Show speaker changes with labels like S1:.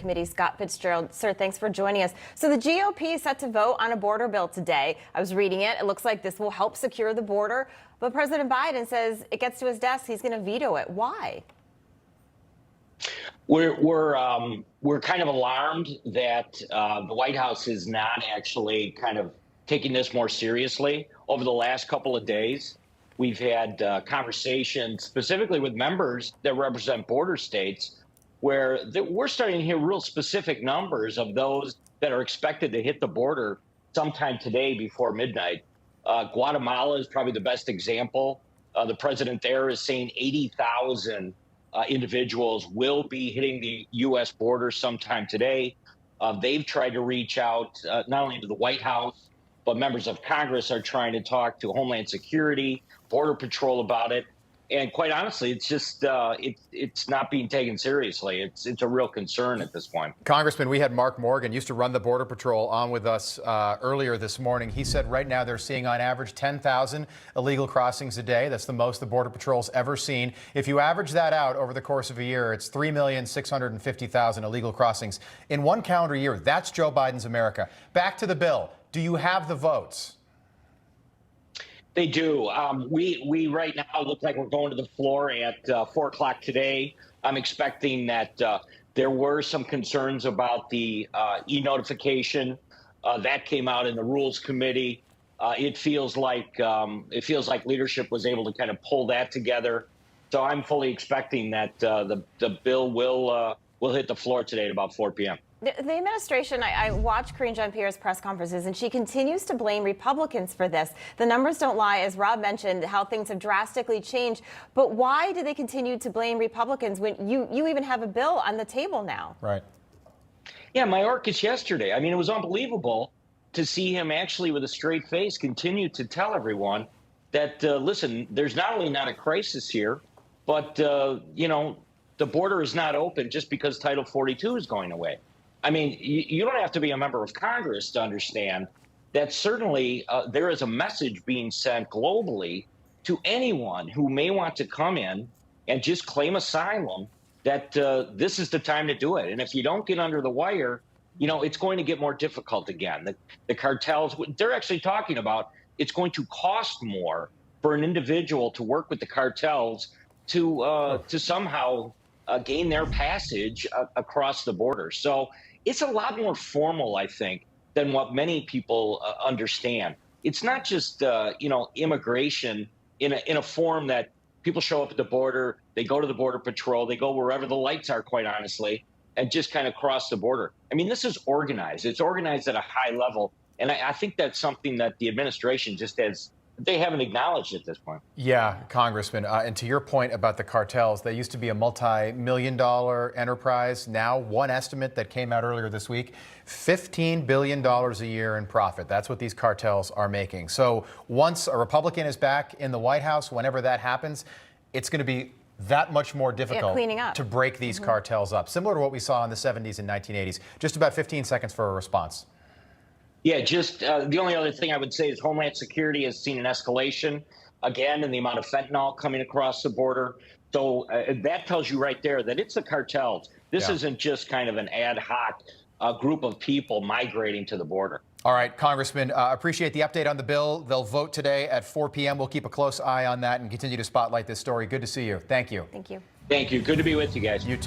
S1: Committee, Scott Fitzgerald. Sir, thanks for joining us. So the GOP is set to vote on a border bill today. I was reading it. It looks like this will help secure the border. But President Biden says it gets to his desk, he's going to veto it. Why?
S2: We're kind of alarmed that the White House is not actually kind of taking this more seriously. Over the last couple of days, we've had conversations specifically with members that represent border states where we're starting to hear real specific numbers of those that are expected to hit the border sometime today before midnight. Guatemala is probably the best example. The president there is saying 80,000 individuals will be hitting the U.S. border sometime today. They've tried to reach out not only to the White House, but members of Congress are trying to talk to Homeland Security, Border Patrol about it. And quite honestly, it's just it's not being taken seriously. It's a real concern at this point.
S3: Congressman, we had Mark Morgan, used to run the Border Patrol, on with us earlier this morning. He said right now they're seeing on average 10,000 illegal crossings a day. That's the most the Border Patrol's ever seen. If you average that out over the course of a year, it's 3,650,000 illegal crossings in one calendar year. That's Joe Biden's America. Back to the bill. Do you have the votes?
S2: They do. We right now look like we're going to the floor at 4 o'clock today. I'm expecting that there were some concerns about the e-notification that came out in the Rules Committee. It feels like leadership was able to kind of pull that together. So I'm fully expecting that the bill will hit the floor today at about 4 p.m.
S1: The administration, I watched Karine Jean-Pierre's press conferences, and she continues to blame Republicans for this. The numbers don't lie, as Rob mentioned, how things have drastically changed. But why do they continue to blame Republicans when you even have a bill on the table now?
S3: Right.
S2: Yeah, Mayorkas yesterday. I mean, it was unbelievable to see him actually with a straight face continue to tell everyone that, listen, there's not only not a crisis here, but, the border is not open just because Title 42 is going away. I mean, you don't have to be a member of Congress to understand that certainly there is a message being sent globally to anyone who may want to come in and just claim asylum that this is the time to do it. And if you don't get under the wire, it's going to get more difficult again. The cartels, they're actually talking about it's going to cost more for an individual to work with the cartels to somehow gain their passage across the border. So it's a lot more formal, I think, than what many people understand. It's not just, immigration in a form that people show up at the border, they go to the Border Patrol, they go wherever the lights are, quite honestly, and just kind of cross the border. I mean, this is organized. It's organized at a high level. And I think that's something that the administration they haven't acknowledged at this point.
S3: Yeah, Congressman. And to your point about the cartels, they used to be a multi-million-dollar enterprise. Now, one estimate that came out earlier this week, $15 billion a year in profit. That's what these cartels are making. So once a Republican is back in the White House, whenever that happens, it's going to be that much more difficult to break these cartels up, similar to what we saw in the 70s and 1980s. Just about 15 seconds for a response.
S2: Yeah, just the only other thing I would say is Homeland Security has seen an escalation, again, in the amount of fentanyl coming across the border. So that tells you right there that it's the cartels. This isn't just kind of an ad hoc group of people migrating to the border.
S3: All right, Congressman, appreciate the update on the bill. They'll vote today at 4 p.m. We'll keep a close eye on that and continue to spotlight this story. Good to see you. Thank you.
S1: Thank you.
S2: Thank you. Good to be with you guys.
S3: You too.